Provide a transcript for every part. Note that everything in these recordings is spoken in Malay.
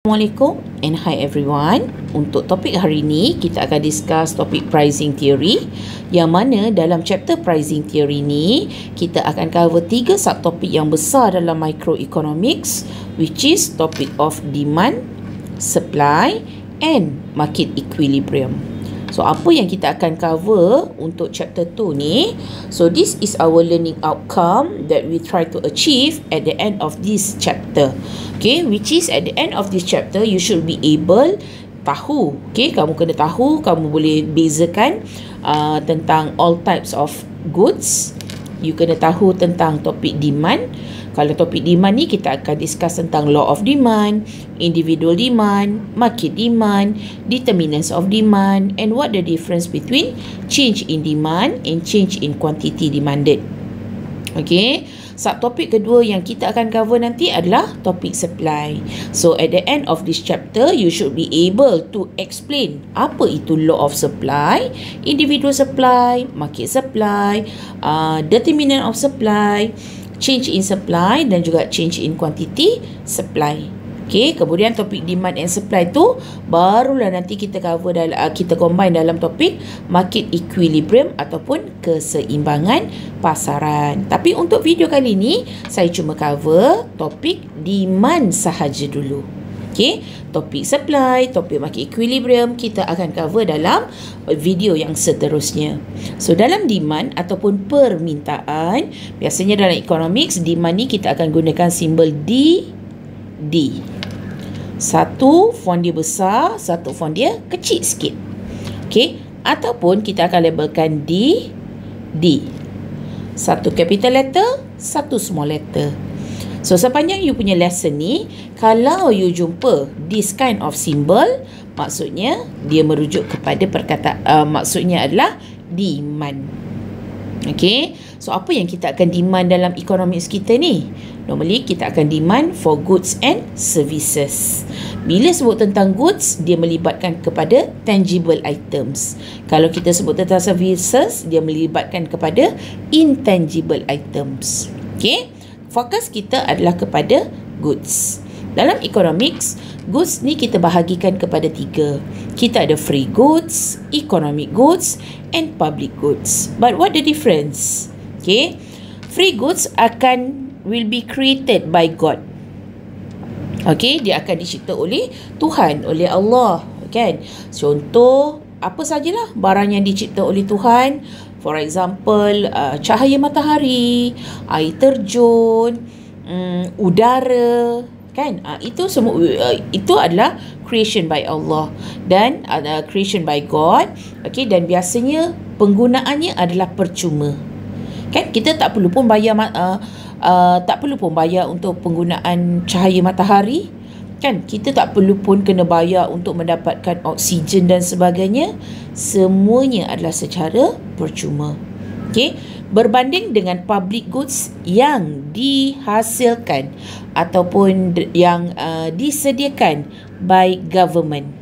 Assalamualaikum and hi everyone. Untuk topik hari ini kita akan discuss topik pricing theory, yang mana dalam chapter pricing theory ni kita akan cover 3 subtopik yang besar dalam microeconomics, which is topic of demand, supply and market equilibrium. So apa yang kita akan cover untuk chapter 2 ni? So this is our learning outcome that we try to achieve at the end of this chapter. Okay, which is at the end of this chapter you should be able tahu. Okay, kamu kena tahu, kamu boleh bezakan tentang all types of goods. You kena tahu tentang topik demand. Kalau topik demand ni kita akan discuss tentang law of demand, individual demand, market demand, determinants of demand and what the difference between change in demand and change in quantity demanded. Okay, subtopik kedua yang kita akan cover nanti adalah topik supply. So at the end of this chapter you should be able to explain apa itu law of supply, individual supply, market supply, determinant of supply, change in supply dan juga change in quantity supply. Okay, kemudian topik demand and supply tu barulah nanti kita cover dalam kita combine dalam topik market equilibrium ataupun keseimbangan pasaran. Tapi untuk video kali ni saya cuma cover topik demand sahaja dulu. Okay, topik supply, topik market equilibrium kita akan cover dalam video yang seterusnya. So dalam demand ataupun permintaan, biasanya dalam economics demand ni kita akan gunakan simbol D. Satu font dia besar, satu font dia kecil sikit. Okay, ataupun kita akan labelkan D. Satu capital letter, satu small letter. So sepanjang you punya lesson ni, kalau you jumpa this kind of symbol, maksudnya dia merujuk kepada perkataan, maksudnya adalah demand. Okay, so apa yang kita akan demand dalam economics kita ni? Normally kita akan demand for goods and services. Bila sebut tentang goods, dia melibatkan kepada tangible items. Kalau kita sebut tentang services, dia melibatkan kepada intangible items. Okay, fokus kita adalah kepada goods. Dalam economics, goods ni kita bahagikan kepada 3. Kita ada free goods, economic goods and public goods. But what the difference? Okay, free goods will be created by God. Okay, dia akan dicipta oleh Tuhan, oleh Allah, kan? Contoh, apa sajalah barang yang dicipta oleh Tuhan. For example, cahaya matahari, air terjun, udara, kan? Itu semua itu adalah creation by Allah dan creation by God. Okay, dan biasanya penggunaannya adalah percuma. Kan? Kita tak perlu pun bayar untuk penggunaan cahaya matahari. Kan? Kita tak perlu pun kena bayar untuk mendapatkan oksigen dan sebagainya. Semuanya adalah secara percuma. Okay? Berbanding dengan public goods yang dihasilkan ataupun yang disediakan by government.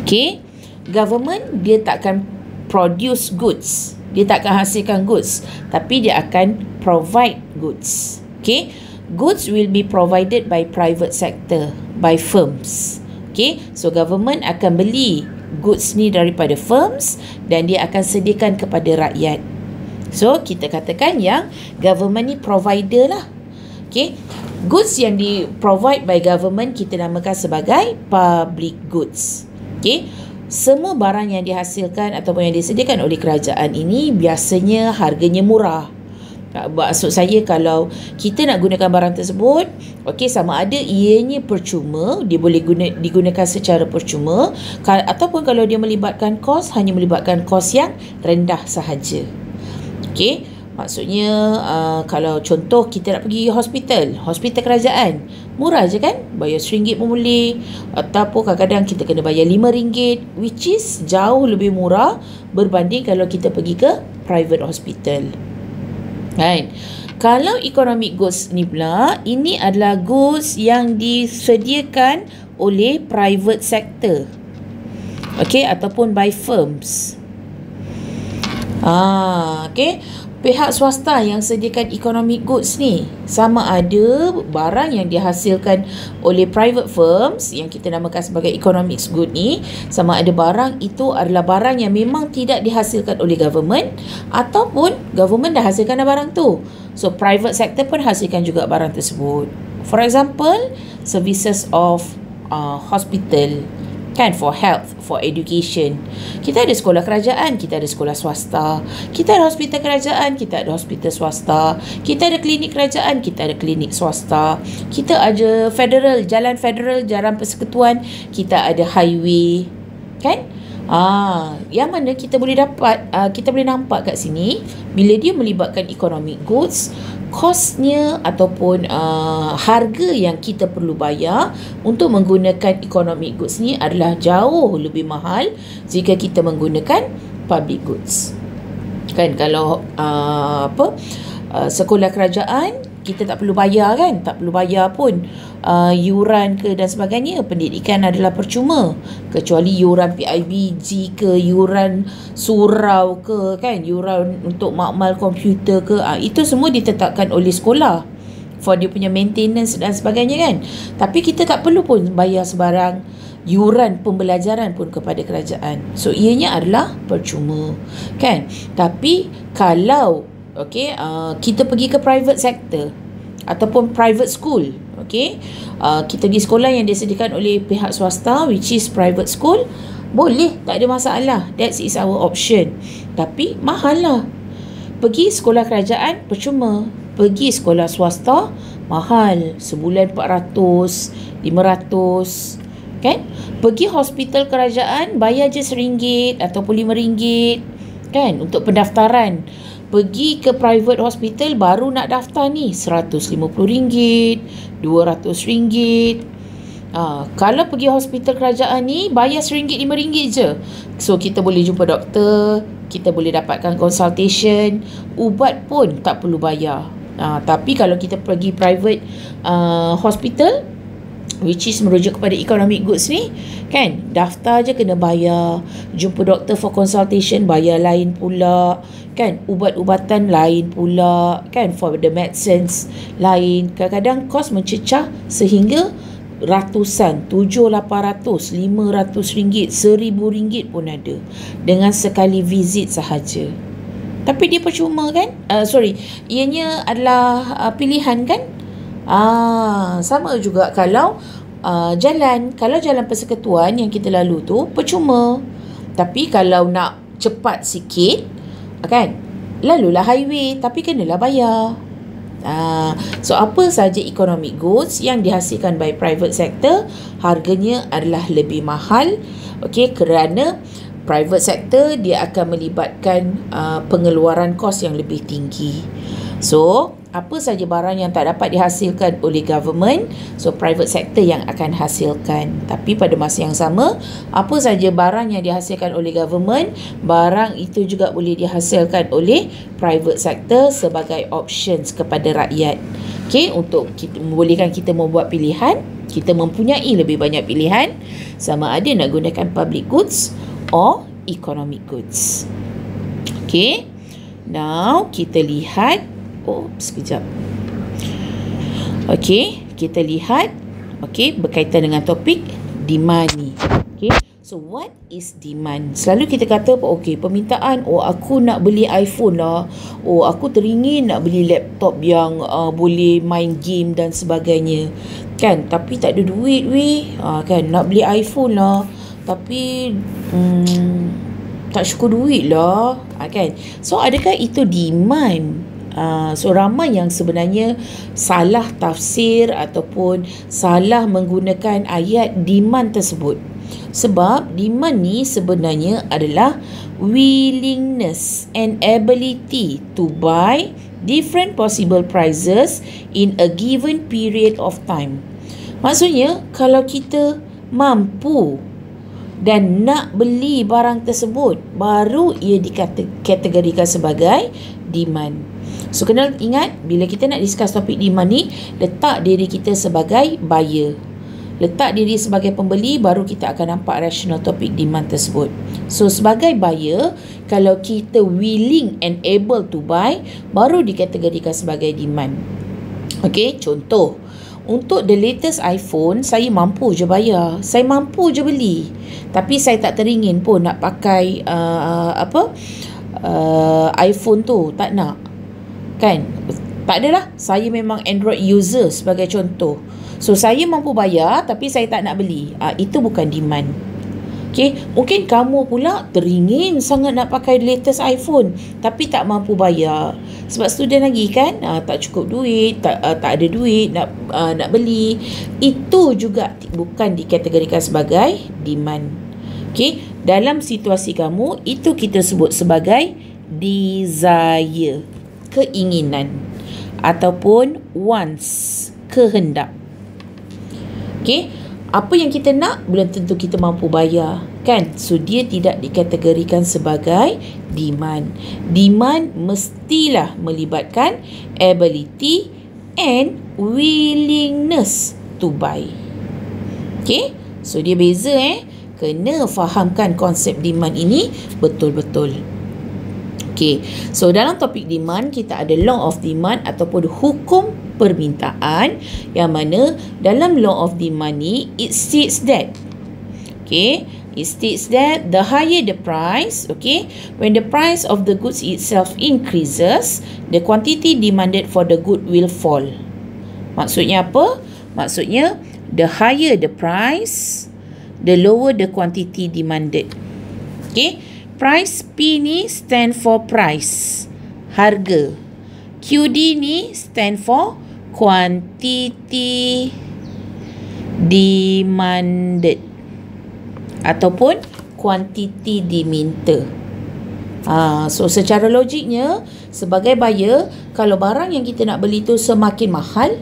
Okay? Government dia takkan produce goods. Dia tak akan hasilkan goods, tapi dia akan provide goods. Okay? Goods will be provided by private sector, by firms. Okay? So government akan beli goods ni daripada firms dan dia akan sediakan kepada rakyat. So kita katakan yang government ni provider lah. Okay? Goods yang di provide by government kita namakan sebagai public goods. Okay? Semua barang yang dihasilkan ataupun yang disediakan oleh kerajaan ini biasanya harganya murah. Maksud saya, kalau kita nak gunakan barang tersebut, okey, sama ada ianya percuma, dia boleh digunakan secara percuma, ataupun kalau dia melibatkan kos, hanya melibatkan kos yang rendah sahaja. Okey, maksudnya kalau contoh kita nak pergi hospital kerajaan, murah je kan, bayar RM1 pun boleh, ataupun kadang-kadang kita kena bayar RM5, which is jauh lebih murah berbanding kalau kita pergi ke private hospital. Kan? Kalau economic goods ni pula, ini adalah goods yang disediakan oleh private sector. Okay, ataupun by firms. Okay. pihak swasta yang sediakan economic goods ni, sama ada barang yang dihasilkan oleh private firms yang kita namakan sebagai economic good ni, sama ada barang itu adalah barang yang memang tidak dihasilkan oleh government ataupun government dah hasilkan barang tu. So private sector pun hasilkan juga barang tersebut. For example, services of hospital, kan, for health, for education. Kita ada sekolah kerajaan, kita ada sekolah swasta. Kita ada hospital kerajaan, kita ada hospital swasta. Kita ada klinik kerajaan, kita ada klinik swasta. Kita ada federal, jalan persekutuan, kita ada highway, kan? Yang mana kita boleh dapat, kita boleh nampak kat sini, bila dia melibatkan economic goods, kosnya ataupun harga yang kita perlu bayar untuk menggunakan economic goods ni adalah jauh lebih mahal jika kita menggunakan public goods. Kan, kalau sekolah kerajaan kita tak perlu bayar, kan, tak perlu bayar pun yuran ke dan sebagainya. Pendidikan adalah percuma, kecuali yuran PIBG ke, yuran surau ke, kan, yuran untuk makmal komputer ke, itu semua ditetapkan oleh sekolah for dia punya maintenance dan sebagainya, kan. Tapi kita tak perlu pun bayar sebarang yuran pembelajaran pun kepada kerajaan. So ianya adalah percuma, kan. Tapi kalau kita pergi ke private sector ataupun private school, kita pergi sekolah yang disediakan oleh pihak swasta, which is private school, boleh, tak ada masalah. That is our option. Tapi mahal lah. Pergi sekolah kerajaan percuma, pergi sekolah swasta mahal, sebulan 400, 500, kan. Pergi hospital kerajaan bayar je RM1 ataupun RM5, kan, untuk pendaftaran. Pergi ke private hospital baru nak daftar ni RM150, RM200. Kalau pergi hospital kerajaan ni bayar RM1, RM5 je. So kita boleh jumpa doktor, kita boleh dapatkan consultation, ubat pun tak perlu bayar. Tapi kalau kita pergi private hospital, which is merujuk kepada economic goods ni, kan, daftar je kena bayar, jumpa doktor for consultation bayar lain pula, kan, ubat-ubatan lain pula, kan, for the medicines lain. Kadang-kadang kos mencecah sehingga ratusan, RM700, RM500, RM1,000 pun ada dengan sekali visit sahaja. Tapi dia percuma, kan, ianya adalah pilihan, kan. Sama juga kalau jalan persekutuan yang kita lalu tu percuma. Tapi kalau nak cepat sikit, kan, lalulah highway, tapi kenalah bayar. So apa saja economic goods yang dihasilkan by private sector, harganya adalah lebih mahal, kerana private sector dia akan melibatkan pengeluaran kos yang lebih tinggi. So apa saja barang yang tak dapat dihasilkan oleh government, so private sector yang akan hasilkan. Tapi pada masa yang sama, apa saja barang yang dihasilkan oleh government, barang itu juga boleh dihasilkan oleh private sector sebagai options kepada rakyat. Untuk membolehkan kita membuat pilihan, kita mempunyai lebih banyak pilihan, sama ada nak gunakan public goods or economic goods. Now kita lihat sekejap. Kita lihat berkaitan dengan topik demand ni. So what is demand? Selalu kita kata permintaan, aku nak beli iPhone lah, aku teringin nak beli laptop yang boleh main game dan sebagainya, kan, tapi tak ada duit kan, nak beli iPhone lah, tapi tak cukup duit lah, kan. So adakah itu demand? So ramai yang sebenarnya salah tafsir ataupun salah menggunakan ayat demand tersebut. Sebab demand ni sebenarnya adalah willingness and ability to buy different possible prices in a given period of time. Maksudnya kalau kita mampu dan nak beli barang tersebut, baru ia dikategorikan sebagai demand. So kena ingat, bila kita nak discuss topik demand ni, letak diri kita sebagai buyer. letak diri sebagai pembeli, baru kita akan nampak rational topik demand tersebut. So sebagai buyer, kalau kita willing and able to buy, baru dikategorikan sebagai demand. Okey, contoh, untuk the latest iPhone, saya mampu je bayar, saya mampu je beli, tapi saya tak teringin pun nak pakai iPhone tu, tak nak, kan? Tak adalah, saya memang Android user sebagai contoh. So saya mampu bayar tapi saya tak nak beli. Itu bukan demand. Okay, mungkin kamu pula teringin sangat nak pakai latest iPhone tapi tak mampu bayar. Sebab student lagi kan, tak cukup duit, tak ada duit nak beli. Itu juga bukan dikategorikan sebagai demand. Okay, dalam situasi kamu, itu kita sebut sebagai desire, keinginan, ataupun wants, kehendak. Okey, apa yang kita nak belum tentu kita mampu bayar, kan? So dia tidak dikategorikan sebagai demand. Demand mestilah melibatkan ability and willingness to buy. Okey, so dia beza kena fahamkan konsep demand ini betul-betul. Okay, so dalam topik demand, kita ada law of demand ataupun hukum permintaan, yang mana dalam law of demand ni, it states that, okay, it states that the higher the price, okay, when the price of the goods itself increases, the quantity demanded for the good will fall. Maksudnya apa? Maksudnya, the higher the price, the lower the quantity demanded. Okay, price P ni stand for price, harga. QD ni stand for quantity demanded ataupun quantity diminta. So secara logiknya, sebagai buyer, kalau barang yang kita nak beli tu semakin mahal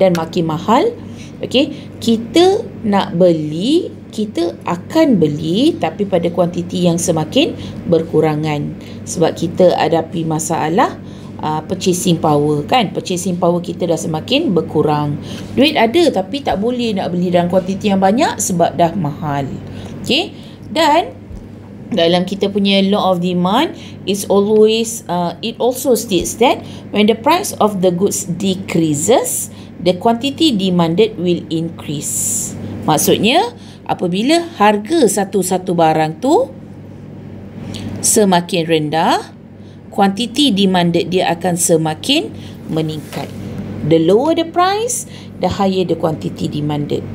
dan makin mahal, okay, kita nak beli, kita akan beli tapi pada kuantiti yang semakin berkurangan. Sebab kita hadapi masalah purchasing power, kan? Purchasing power kita dah semakin berkurang. Duit ada tapi tak boleh nak beli dalam kuantiti yang banyak sebab dah mahal. Okay? Dan dalam kita punya law of demand, is always it also states that when the price of the goods decreases, the quantity demanded will increase. Maksudnya, apabila harga satu-satu barang tu semakin rendah, kuantiti demanded dia akan semakin meningkat. The lower the price, the higher the quantity demanded.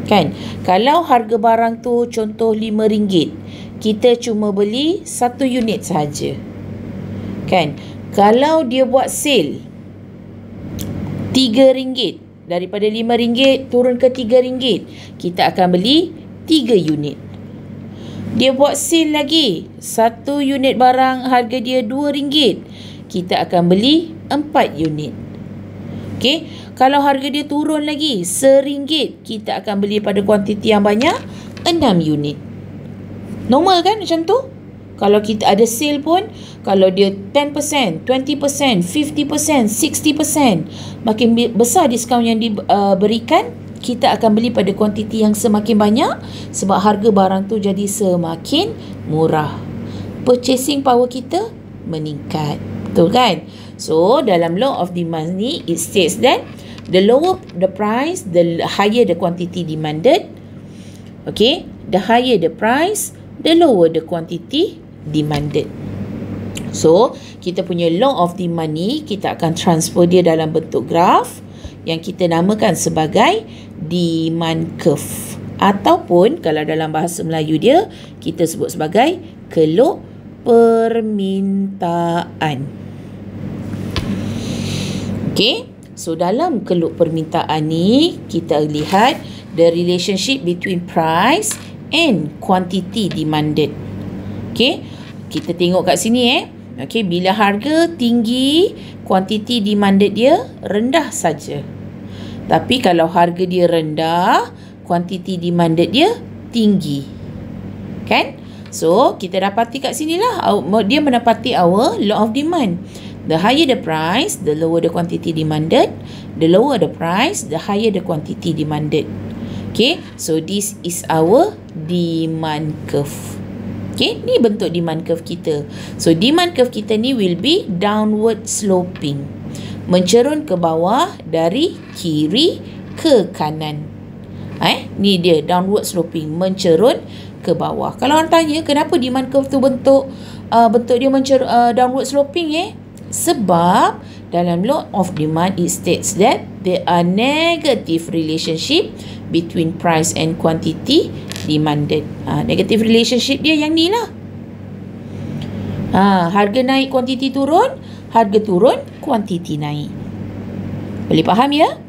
Kan? Kalau harga barang tu contoh RM5, kita cuma beli 1 unit sahaja. Kan? Kalau dia buat sale RM3, daripada RM5 turun ke RM3, kita akan beli 3 unit. Dia buat sale lagi, 1 unit barang harga dia RM2, kita akan beli 4 unit. Okey, kalau harga dia turun lagi RM1, kita akan beli pada kuantiti yang banyak, 6 unit. Normal kan macam tu? Kalau kita ada sale pun, kalau dia 10%, 20%, 50%, 60%, makin besar diskaun yang diberikan, kita akan beli pada kuantiti yang semakin banyak sebab harga barang tu jadi semakin murah. Purchasing power kita meningkat. Betul kan? So, dalam law of demand ni, it states that the lower the price, the higher the quantity demanded. Okay? The higher the price, the lower the quantity demanded. So, kita punya law of demand ni, kita akan transfer dia dalam bentuk graf yang kita namakan sebagai demand curve. Ataupun, kalau dalam bahasa Melayu dia, kita sebut sebagai keluk permintaan. Okay, so dalam keluk permintaan ni, kita lihat the relationship between price and quantity demanded. Okay, kita tengok kat sini okay, bila harga tinggi, quantity demanded dia rendah saja. Tapi kalau harga dia rendah, quantity demanded dia tinggi. Kan? So, kita dapati kat sinilah, dia menepati our law of demand. The higher the price, the lower the quantity demanded. The lower the price, the higher the quantity demanded. Okay, so this is our demand curve. Okay, ni bentuk demand curve kita. So demand curve kita ni will be downward sloping, mencerun ke bawah dari kiri ke kanan. Ni dia downward sloping, mencerun ke bawah. Kalau orang tanya kenapa demand curve tu bentuk dia downward sloping, sebab dalam law of demand it states that there are negative relationship between price and quantity demanded. Negative relationship dia yang ni lah. Harga naik, kuantiti turun, harga turun, kuantiti naik. Boleh faham ya?